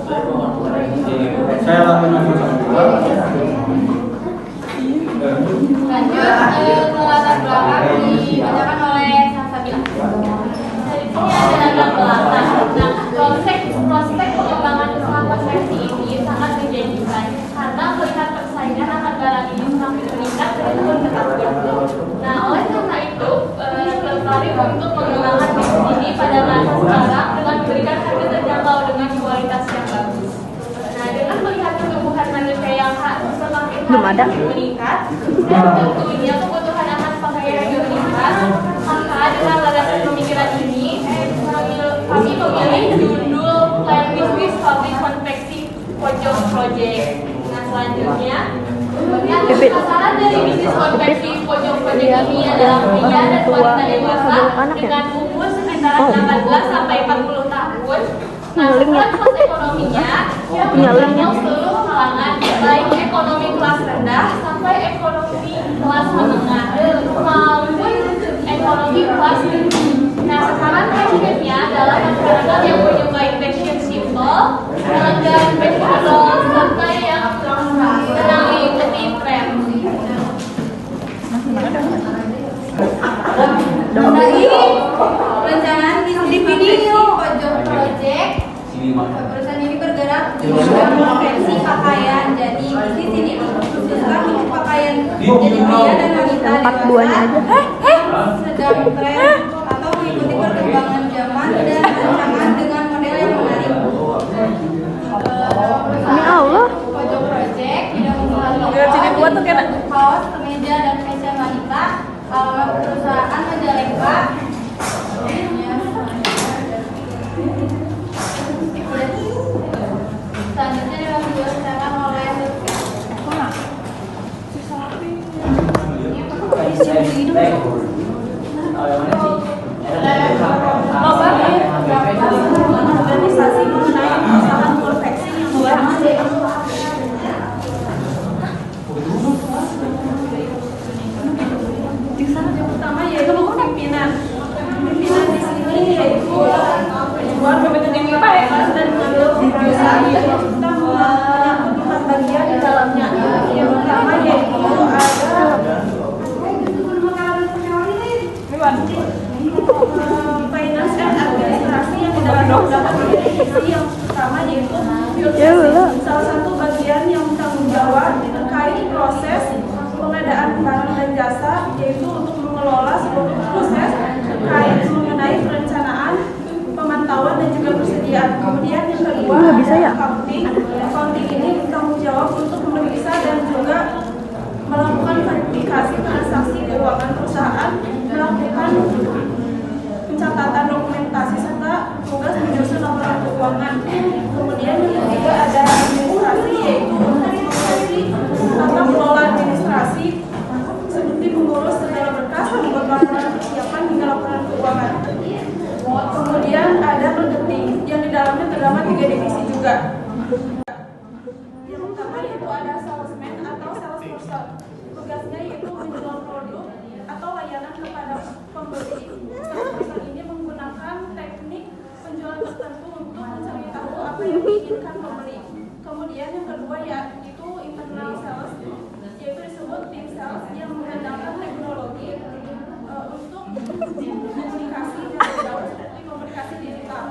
Saya lakukan Lanjut ke latar belakang dibacakan oleh Salsabila. Dari sini ada latar belakang. Nah, prospek pengembangan usaha konveksi ini sangat menjanjikan karena melihat persaingan akan barang ini semakin meningkat dari tahun ke tahun. Nah, oleh karena itu tertarik untuk mengembangkan bisnis ini pada masa sekarang dengan memberikan harga terjangkau dengan kualitas yang bagus. Nah, dengan melihat pertumbuhan manusia yang semakin hari meningkat dan tentunya kebutuhan akan pakaian yang meningkat, maka dengan landasan pemikiran ini kami memilih judul plan bisnis pabrik konveksi pojok project. Nah, selanjutnya sasaran dari bisnis konveksi pojok project ini adalah pria dan wanita dewasa dengan umur sekitar 18 sampai 40 tahun. Nah, kelas ekonominya menyusul seluruh kalangan, baik ekonomi kelas rendah sampai ekonomi kelas menengah maupun ekonomi kelas tinggi. Nah, sasaran targetnya adalah masyarakat yang menyukai fashion simple, elegan, fashionable, serta yang sedang mengikuti tren. Nah, ini perencanaan bisnis video pojok project. Perusahaan ini bergerak di bidang konveksi pakaian. Jadi bisnis ini dikhususkan untuk pakaian jadi pria dan wanita dewasa sedang tren atau mengikuti perkembangan zaman dan rancangan dengan model yang menarik. Perusahaan pojok project bidang usaha kaos, kemeja dan fashion wanita. Alamat perusahaan Majalengka. Selanjutnya dibacakan oleh organisasi mengenai perusahaan konveksi yang di sana yang pertama yaitu pimpinan di sini yaitu buat pembentukan bebas dan mengambil keputusan kita menyangkut bagian di dalamnya. Yang pertama yaitu ada finance and administrasi yang di dalam yang pertama yaitu salah satu bagian yang tanggung jawab terkait proses pengadaan barang dan jasa, yaitu untuk mengelola seluruh proses terkait mengenai perencanaan, pemantauan dan juga persediaan. Kemudian yang kedua accounting ini bertanggung jawab untuk memeriksa dan juga melakukan verifikasi transaksi keuangan perusahaan, melakukan pencatatan dokumentasi serta tugas menyusun laporan keuangan. Kemudian yang ketiga ada administrasi, yaitu administrasi atau kelola administrasi seperti mengurus segala berkas, membuat laporan persiapan hingga laporan keuangan. Kemudian ada marketing yang di dalamnya terdapat 3 divisi juga. Yang pertama yaitu ada salesman atau salesperson. Tugasnya yaitu menjual produk atau layanan kepada pembeli. Salesperson ini menggunakan teknik penjualan tertentu untuk mencari tahu apa yang diinginkan pembeli. Kemudian yang kedua yaitu internal sales, yaitu disebut tim sales yang mengandalkan teknologi untuk komunikasi jarak jauh seperti komunikasi digital.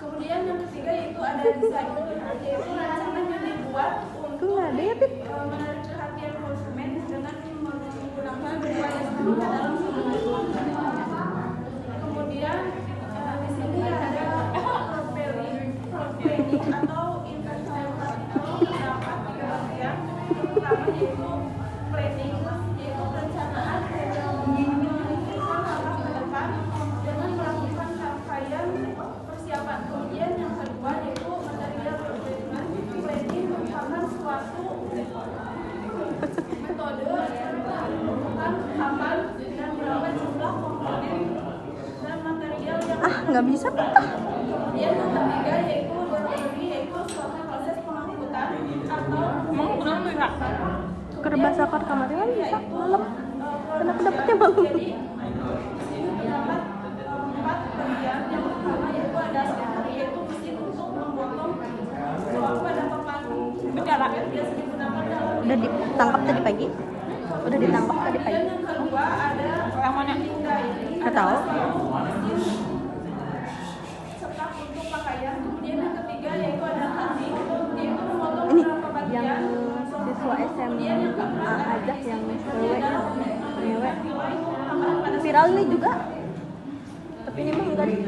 Kemudian yang ketiga yaitu ada desain, yaitu rancangan yang dibuat untuk menarik perhatian konsumen dengan menggunakan dua estetika dalam kemudian di sini ada profiling atau investment capital terdapat 3 bagian. Yang pertama yaitu planning, yaitu perencanaan memikirkan langkah ke depan dengan melakukan rangkaian persiapan. Kemudian yang kedua yaitu material management. Planning merupakan suatu metode menentukan kapan dan berapa jumlah komponen dan material yang nggak bisa. Kemudian yang ketiga yaitu delivery, yaitu suatu proses pengangkutan atau Kerbasakar kamarnya kan bisa malam. Kenapa dapetnya malam? Jadi di sini terdapat 4 bagian. Yang pertama yaitu ada assembly, yaitu mesin untuk memotong Udah ditangkap tadi pagi? Udah ditangkap tadi pagi? Yang mana? Nggak tahu. Ini yang siswa SMA aja yang cewek viral nih juga, tapi ini mah enggak di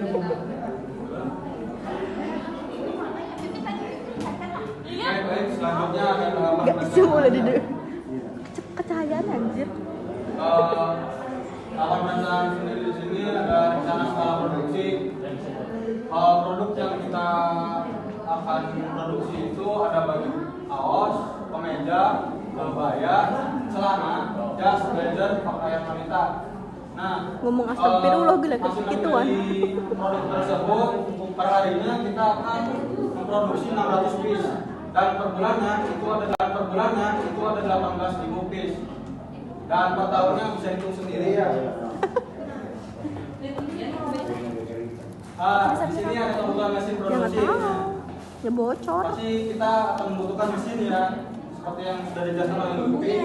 Baik, selanjutnya akan nggak semua di kecahayaan anjir. Akan rencana sendiri di sini ada rencana skala produksi. Produk yang kita akan produksi itu ada baju kaos, kemeja, kebaya, celana, jas, blazer, pakaian wanita. Nah, Ngomong astagfirullah gila masing-masing kekituan. dari produk tersebut per harinya kita akan memproduksi 600 piece dan per bulannya itu ada 18.000 piece. Dan per tahunnya bisa hitung sendiri ya. Di sini ada kebutuhan mesin Ya nggak produksi. tahu, ya bocor. Pasti kita akan membutuhkan mesin ya, seperti yang sudah dijelaskan oleh Lutfi.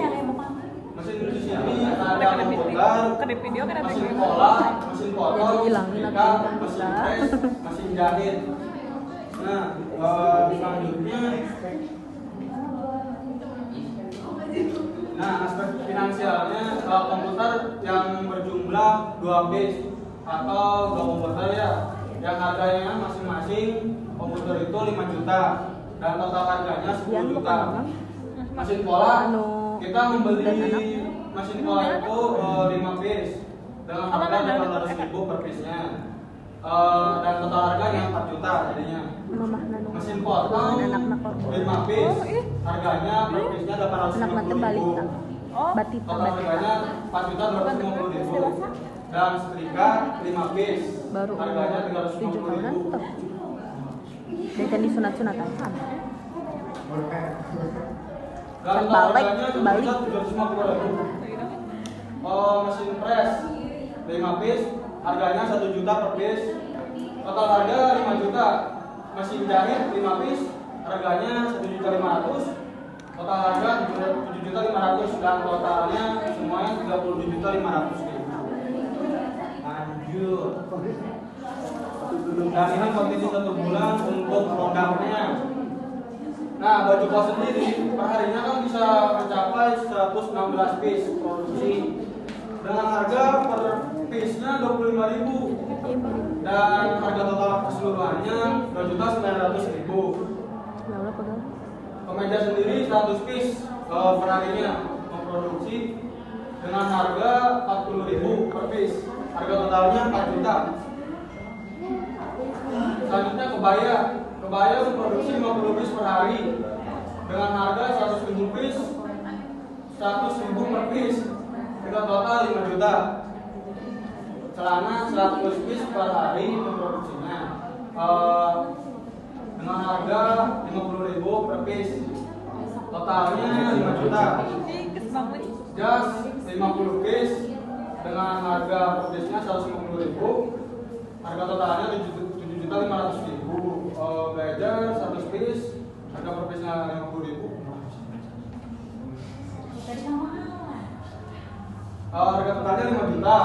Mesin di sini ada komputer, video mesin pola, mesin foto, Ya, dihilangin setrika, atau mesin enggak. press, mesin jahit. Nah, selanjutnya, aspek finansialnya komputer yang berjumlah 2 piece atau 2 komputer ya, yang harganya masing-masing komputer itu 5 juta dan total harganya 10 juta. Mesin pola kita membeli mesin pola itu 5 piece dengan harga 800.000 per piece-nya. Dan total harganya 4 juta jadinya. Mamah nanu. Mesin potong Anak-anak 5 piece harganya per piece-nya anak mata balik 850.000. tak. Batita Total harganya 4.250.000. Dan setrika 5 piece baru harganya 7 tahunan 350.000. tuh. Dia kan disunat-sunatan kan. Dan Kan total balik, harganya balik. 750.000. Mesin press 5 piece harganya 1 juta per piece. Total harga 5 juta. Mesin jahit 5 piece harganya 1.500.000. Total harga 7.500.000 dan totalnya semuanya 32.500.000. Lanjut. Dan ini kondisi 1 bulan untuk produknya. Nah, baju kos sendiri perharinya kan bisa mencapai 116 piece produksi dengan harga per piece-nya 25.000 dan harga total keseluruhannya 2.900.000. Ya Allah pegang. Kemeja sendiri 100 piece per harinya memproduksi dengan harga 40.000 per piece. Harga totalnya 4 juta. Selanjutnya kebaya memproduksi 50 piece per hari dengan harga 100.000 piece, 100.000 per piece. Harga total 5 juta. Celana 100 piece per hari memproduksinya dengan harga 50.000 per piece. Totalnya 5 juta. Jas 50 piece dengan harga per piece-nya 150.000. Harga totalnya 7.500.000. Blazer 100 piece harga per piece-nya 50.000. Harga totalnya 5 juta.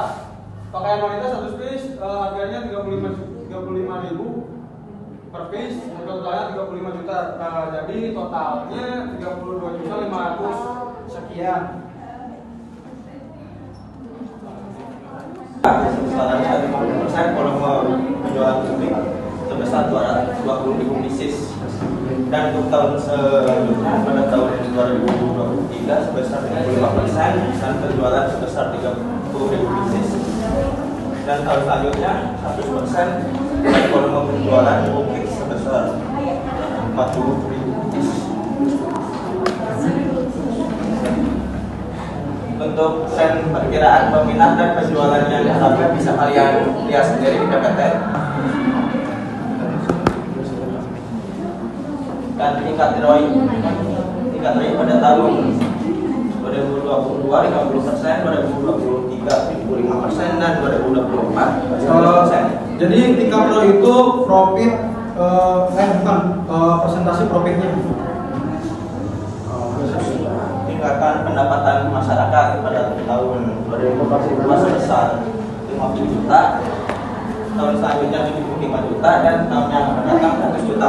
Pakaian wanita 100 piece harganya 35.000 per piece. Harga totalnya 35 juta. Jadi totalnya 32.500.000 sekian. Sekitar 50% volume penjualan publik sebesar 220.000 pieces dan untuk tahun selanjutnya pada tahun 2023 sebesar 35% dan penjualan sebesar 30.000 pieces dan tahun selanjutnya 100% dan volume penjualan publik sebesar 40.000 pieces. Untuk tren perkiraan peminat dan penjualannya diharapkan bisa kalian lihat sendiri di PPT. Dan tingkat ROI pada tahun 2022 50%, 2023 75% dan 2024 100%. Jadi tingkat ROI itu profit persentase profitnya. memperkirakan pendapatan masyarakat pada tahun 2020 sebesar 50 juta, tahun selanjutnya 75 juta, dan tahun yang akan datang 100 juta.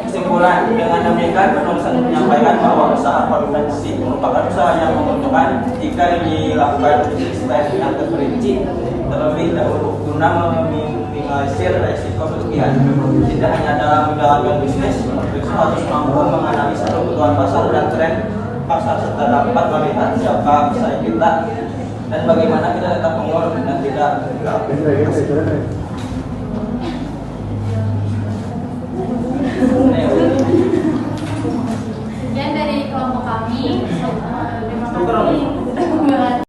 Kesimpulan, dengan demikian penulisan menyampaikan bahwa usaha konvensi merupakan usaha yang menguntungkan jika dilakukan sistem yang terperinci terlebih dahulu guna meminimalisir resiko kerugian. Tidak hanya dalam menjalankan bisnis, penulis harus mampu menganalisa kebutuhan pasar dan tren pasar serta dapat melihat siapa pesaing kita dan bagaimana kita tetap unggul dan tidak